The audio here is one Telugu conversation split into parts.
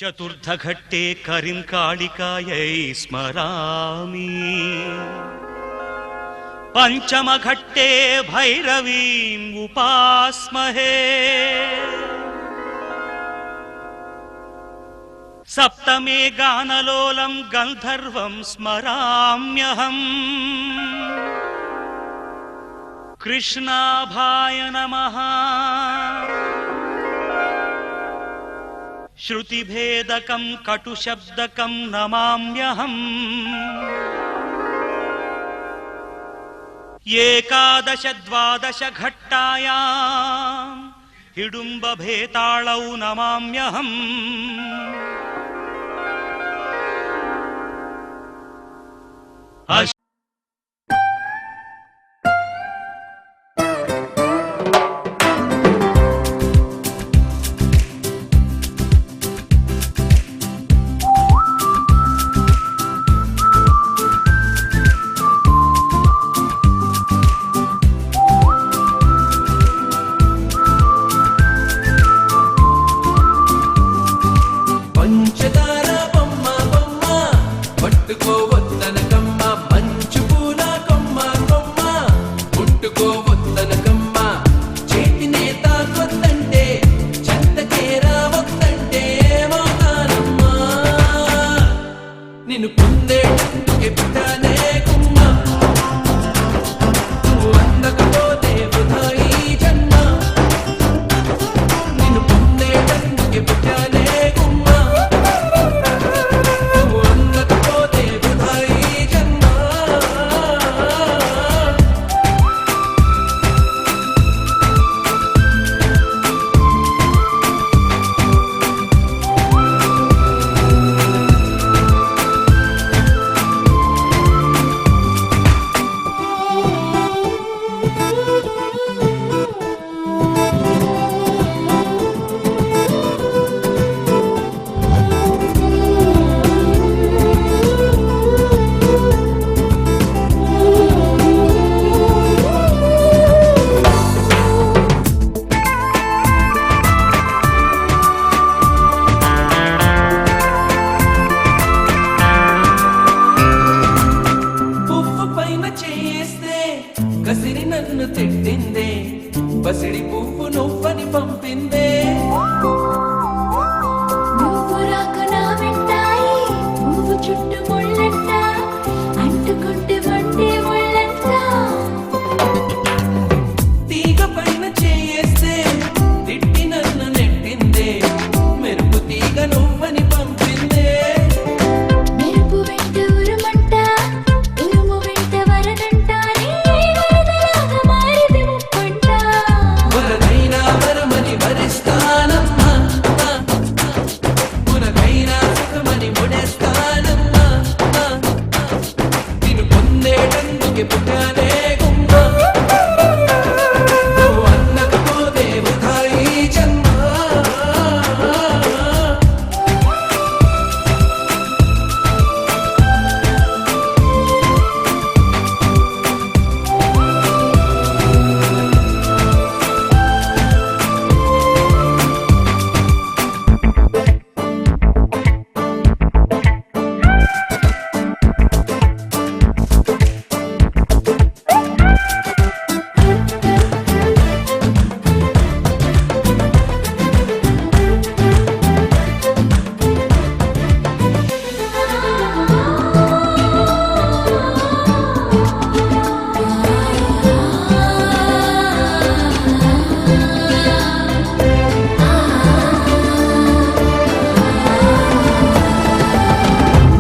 चतुर्थघट्टे करिं कालिकायै स्मरामि, पंचमघट्टे भैरवीं उपास्महे, सप्तमे गानलोलं गन्धर्वं स्मराम्यहम्। कृष्णाभाय नमः। श्रुतिभेदकं कटुशब्दकं नमाम्यहम्। एकादश द्वादश घट्टायां हिडुम्बभेताळौ नमाम्यहम्। పసిడి పువ్వు నువ్వని పంపిందే నువ్వు రాక నా వెంటాయి పువ్వు చుట్టూ ముళ్ళంట అంటుకుంటే వండే ముళ్ళంట తీగ పైన చేయేస్తే తిట్టి నన్ను నెట్టిందే మెరుపు తీగ నువ్వని పంపిందే మెరుపు వెంట ఉరుమంట ఉరుము వెంట వరదంట వరదలాగా మారిది ముప్పంట వరదైనా వరమని వరిస్తానమ్మా పునకైనా సుఖమని ముడేస్తానమ్మా నిన్ను పొందేటందుకే పుట్టానే గుమ్మా నువ్వు అందకపోతే వృధా ఈ జన్మ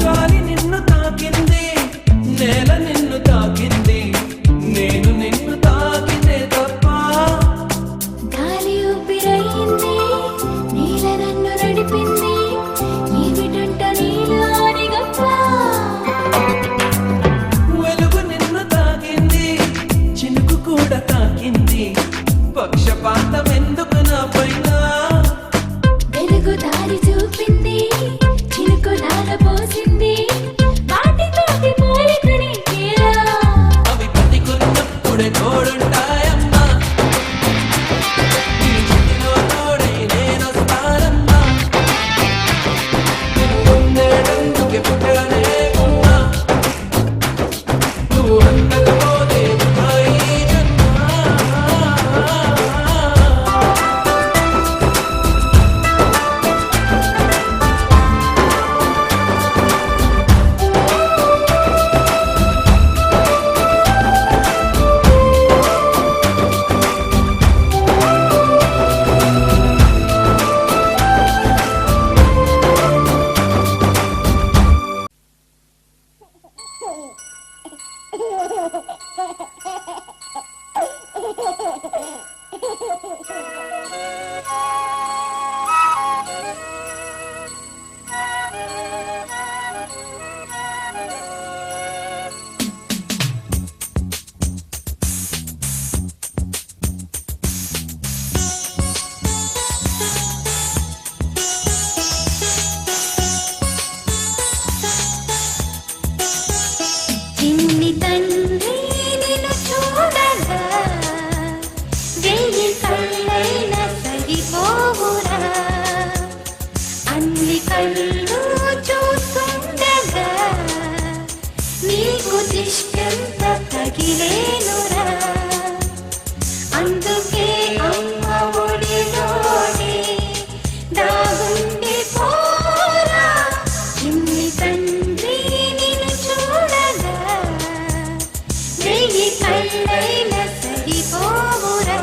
గాలి నిన్ను తాకింది నేల నిన్ను తాకింది నేను నిన్ను తాకితే తప్ప గాలి ఊపిరయింది నీల నన్ను నడిపింది ఏమిటంట నీలోని గొప్ప వెలుగు నిన్ను తాకింది చినుకు కూడా తాకింది పక్షపాతం ఎందుకు నా పైన వెలుగు దారి చూపింది చినుకు నాల పోసింది వాటితోటి పోలికని కేలా అవి పతికున్నప్పుడే తోడుంటాయమ్మా నీ చుట్టిలో తోడై నేనొస్తానమ్మా అన్ని కళ్ళు చూస్తుండగా నీకు దిష్టంత తగిలేనురా అందుకే అమ్మ ఒడిలోనే దాగుండి పోరా చిన్ని తండ్రి నిన్ను చూడగా వెయ్యి కళ్ళైన సరిపోవురా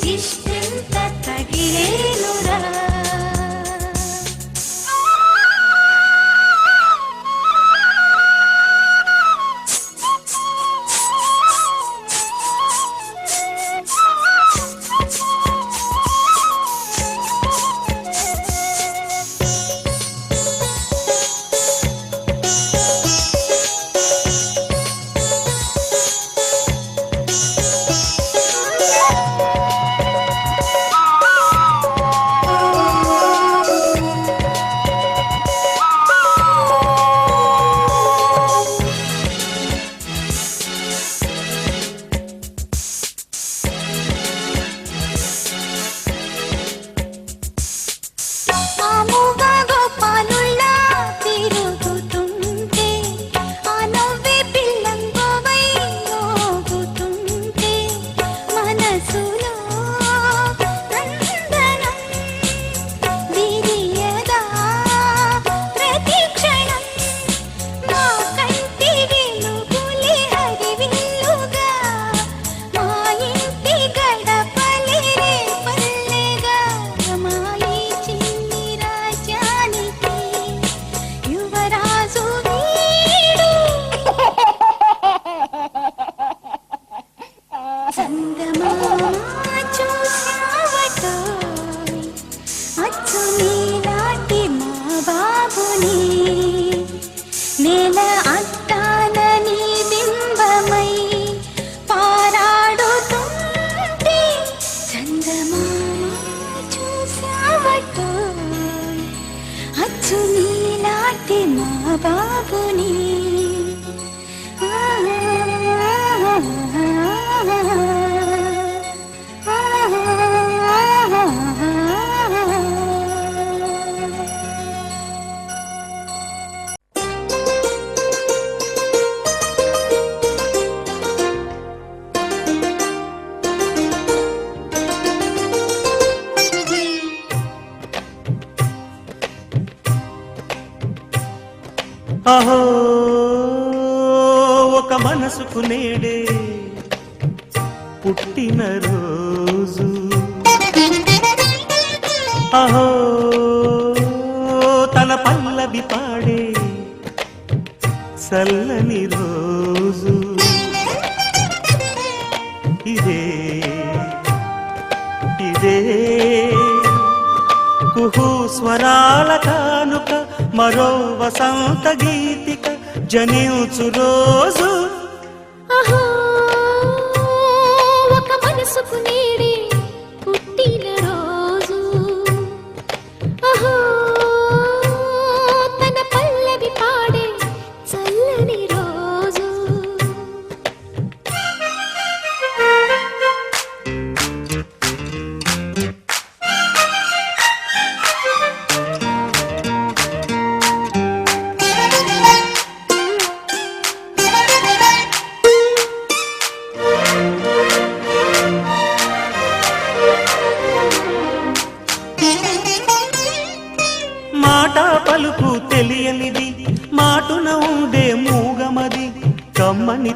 దిష్టంత తగిలేనురా నేల అట్టాలని బింబమై పారాడుతుంటే చందమామ చూసావటో అచ్చు నీలాంటి మా బాబుని అహో ఒక మనసుకు నేడే పుట్టిన రోజు అహో తన పల్లవి పాడే చల్లని రోజు ఇదే ఇదే కుహు స్వరాల కానుక మరో వసంత గీతిక జనించు రోజు అహో ఒక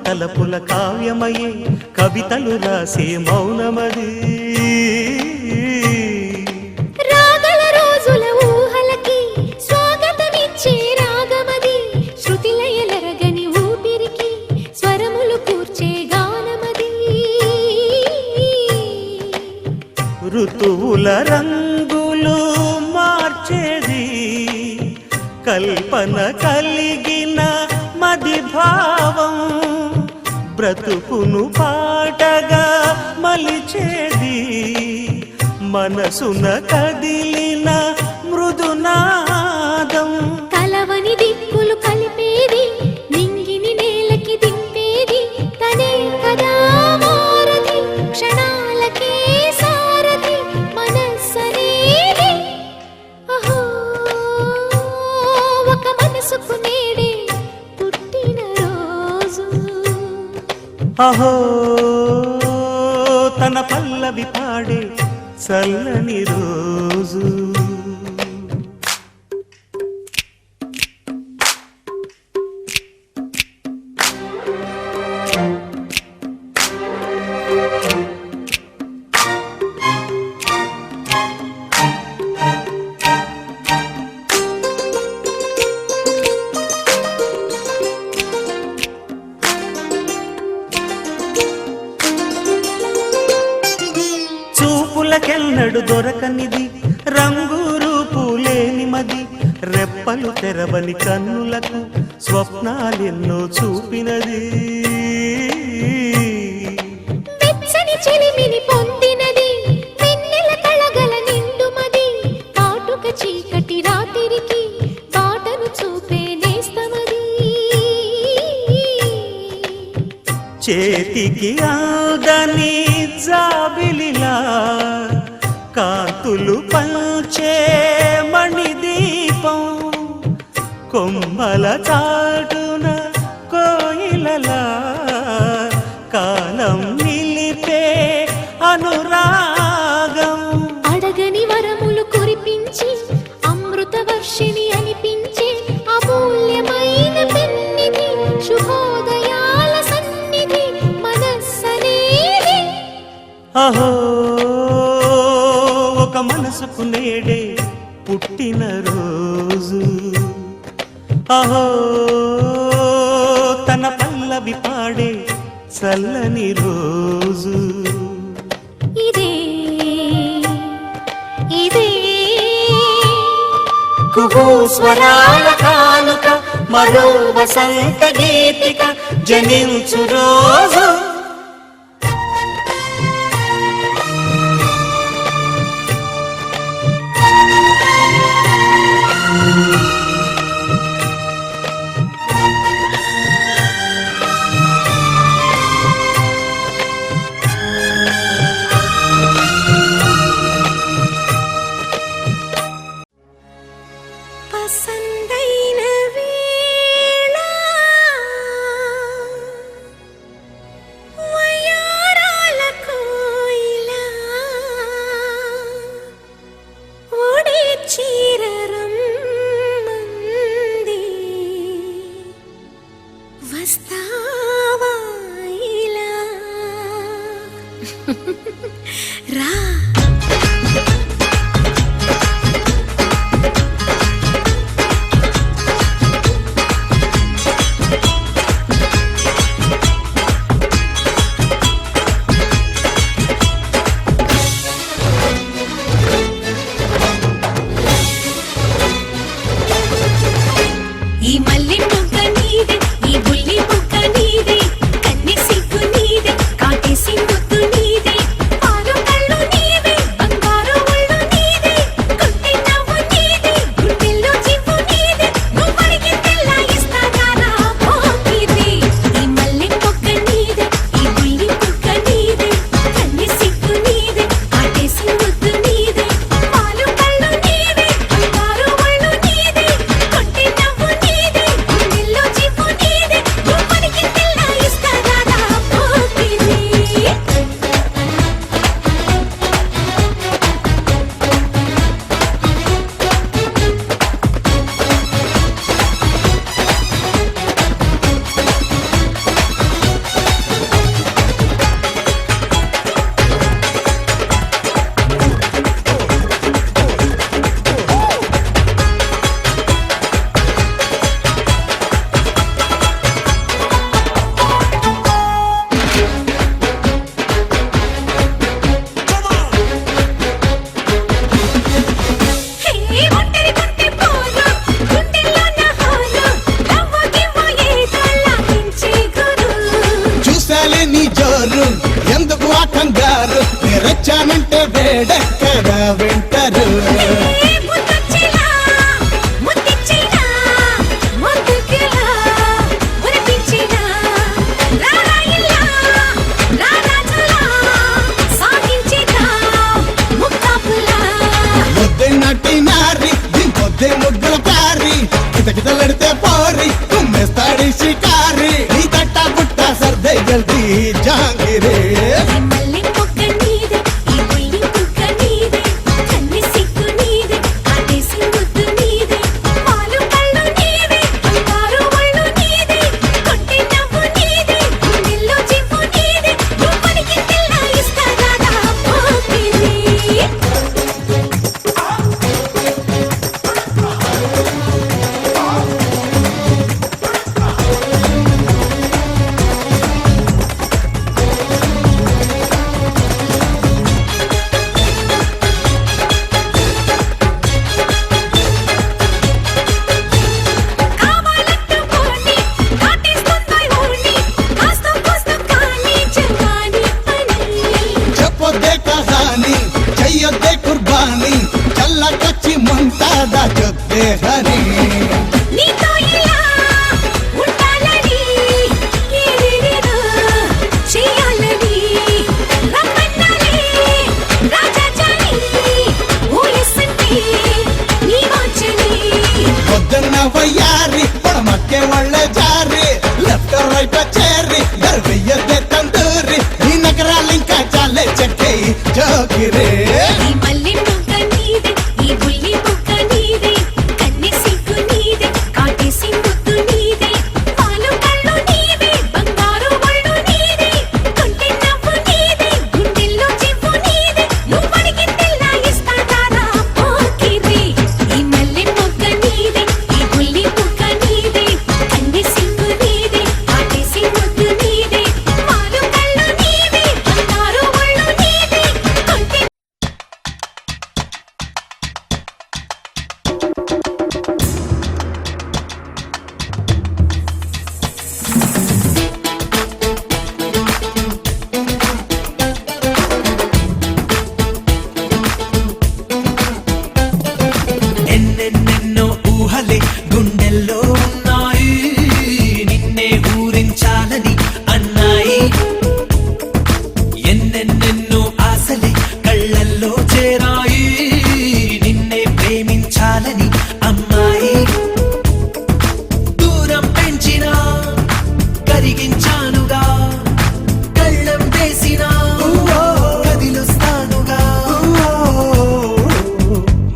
తలపుల కావ్యమయే కవితలు రాసే మౌనమది రాగల రోజుల ఊహలకి స్వాగతమిచ్చే రాగమది శృతిలయలరగని ఊపిరికి స్వరములు కూర్చే గానమది ఋతువుల రంగులు మార్చేది కల్పన కలిగిన మది భావం బ్రతుకును పాటగా మలిచేది మనసున కదిలిన మృదునాదం కలవని దిక్కులు కలిపేది నింగిని నేలకి దింపేది తనే కదా మారది క్షణాలకే సారది మనస్సనేది అహో ఒక మనసుకు నేడే పుట్టిన రోజు అహో తన పల్లవి పాడే చల్లని రోజు చూపులకెన్నడు దొరకనిది రంగు రూపు లేని మది రెప్పలు తెరవని కన్నులకు స్వప్నాలెన్నో చూపినది వెచ్చని చెలిమిని పొందినది వెన్నెల కళగల నిండుమది కాటుక చీకటి రాత్రికి బాటను చూపే నేస్తమది చేతికి ఆదని జాబిలిలా కాంతులు పంచే మణిదీపం కొమ్మల చాటున కోయిలలా కాలం నిలిపే అనురాగం అడగని వరములు కురిపించి అమృత వర్షిణి అనిపించే అమూల్యమైన పెన్నిధి శుభోదయాల సన్నిధి మనస్సనేది అహో ఒక మనసుకు నేడే పుట్టిన రోజు అహో తన పల్లవి పాడే చల్లని రోజు ఇదే ఇదే కుహూ స్వరాల కానుక మరో వసంత గీతిక జనించు రోజు పసందైన వేళ వయారాల కోయిల ఓడే చీరరమ్మంది వస్తావా ఇలా రా ఈ మల్లె మొగ్గ నీదే ఈ బుల్లి మొగ్గ నీదే కన్నె సిగ్గు నీదే కాటేసి ముద్దు నీదే పాలు కళ్ళు నీదే బంగారు తెరచానంటే వేడెక్కడ వింటారు ముద్దొచ్చేలా ముద్దిచ్చేలా ముద్దుకేలా మురిపించేలా రారాయిల్లా రారాజులా సాగించేలా ముక్కాపులా ముద్దే నటి నారి దింపొద్దే ముగ్గుల పారి కితకితలడితే పోరి కుమ్మేస్తాడి షికారి నీ తట్ట బుట్ట సర్దే జల్దీ జాంగిరే ఈ మల్లె మొక్క నీదే ఈ బుల్లి కుక్క నీదే కన్నె సిగ్గు నీదే ఆదేశం ముద్దు నీదే పాలు కళ్ళు నీదే బంగారు ఒళ్ళు నీదే కొట్టే నవ్వు నీదే గుండెల్లో చివ్వు నీదే రూపానికి తెల్ల ఇస్తాగా పోకిరి కావాలంటూ పోనీ కాటేస్తుందో ఊని కాస్త కోస్త కాని జవాని అని చెప్పొద్దే కహాని చెయ్యొద్దే కుర్బానీ చల్లకొచ్చి ముంతాదా చొద్దే హరి నీతో ఇలా ఉండాలని ఏదేదో చేయాలని రమ్మన్నాలే రాజాజాని ఊయసంటే నీ వాంఛని పొద్దున్న వయ్యారి పొడమక్కే ఒళ్ళే జారి లెఫ్ట్ రైట్ చేరి వెయ్యొద్దే తందూరి ఈ నగరాలు ఇంకా చాలే చెక్కే జోకిరే ఈ మల్లె మొగ్గ నీదే ఈ బుల్లి బుగ్గ నీదే కన్నె సిగ్గు నీదే కాటేసి ముద్దు నీదే పాలు కళ్ళు నీదే బంగారు ఒళ్ళు నీదే కొంటె నవ్వు నీదే గుండెల్లో చివ్వు నీదే నువ్వడికి తెల్ల ఇస్తాగా పోకిరి ఈ మల్లె మొగ్గ నీదే ఈ బుల్లి బుగ్గ నీదే కన్నె సిగ్గు నీదే కాటేసి ముద్దు నీదే పాలు కళ్ళు నీదే బంగారు ఒళ్ళు నీదే కొంటె ఎన్నెన్నెన్నో ఊహలే గుండెల్లో ఉన్నాయి నిన్నే ఊరించాలని అన్నాయి ఎన్నెన్నెన్నో ఆశలే కళ్ళల్లో చేరాయి నిన్నే ప్రేమించాలని అమ్మాయి దూరం పెంచినా కరిగించానుగా కళ్ళం వేసినా కదిలొస్తానుగా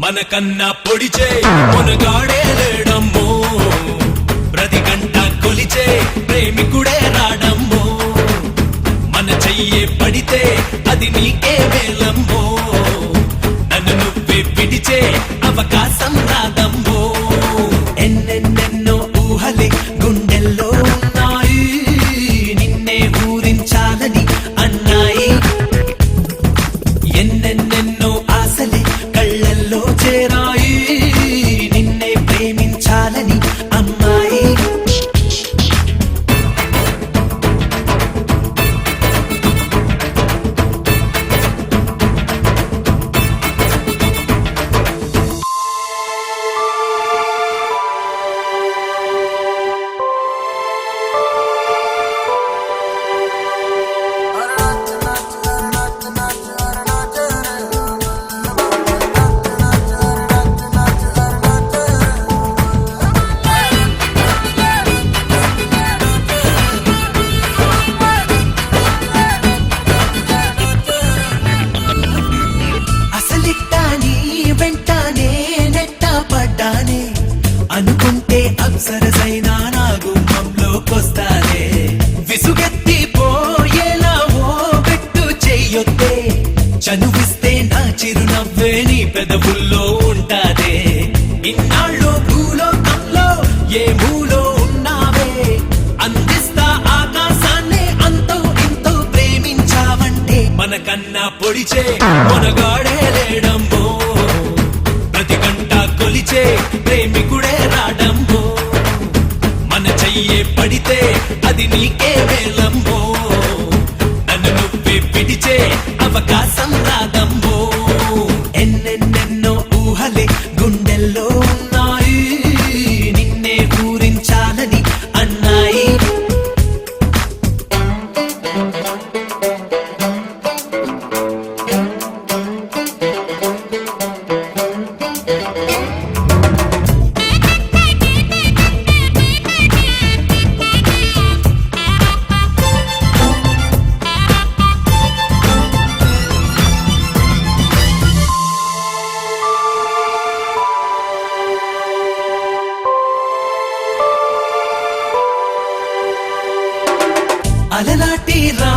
మనకన్నా పొడిచే మునగాడే లేడమ్మో ప్రతి గంట కొలిచే ప్రేమికుడే రాడమ్మో మన చెయ్యే పడితే అది నీకే వేలమ్మో నన్ను నువ్వే పిడిచే అవకాశం రాదమ్మో ఎన్నెన్నెన్నో ఊహలే గుండెల్లో ఉన్నాయి నిన్నే ఊరించాలని అన్నాయి ఎన్నెన్నెన్నో ఆశలే కళ్ళల్లో చేరాయి నిన్నే ప్రేమించాలని అమ్మాయి అసలిట్టాని వెంటానే నెట్ట పడ్డానే అనుకుంటే అప్సరసైనా నా గుమ్మంలోకొస్తానే విసుగెత్తి పోయేలా ఓ పెట్టు చెయ్యొద్దే చనువిస్తే నా చిరునవ్వే నీ పెదవుల్లో ఉంటాదే ఇన్నాళ్ళు భూలోకంలో ఏ మూలో ఉన్నావే అందిస్తా ఆకాశాన్నే అంతో ఇంతో ప్రేమించావంటే మనకన్నా పొడిచే మనగాడే లేడమ్మో ప్రతి గంట కొలిచే ప్రేమికుడే రాడమ్మో మన చెయ్యే పడితే అది నీకే వేలమ్మో నన్ను నువ్వే పిడిచే అవకాశం రాదమ్మో ఎన్నెన్నెన్నో ఊహలే గుండెల్లో ఉన్నాయి నిన్నే పూరించాలని అన్నాయి అలనాటి రా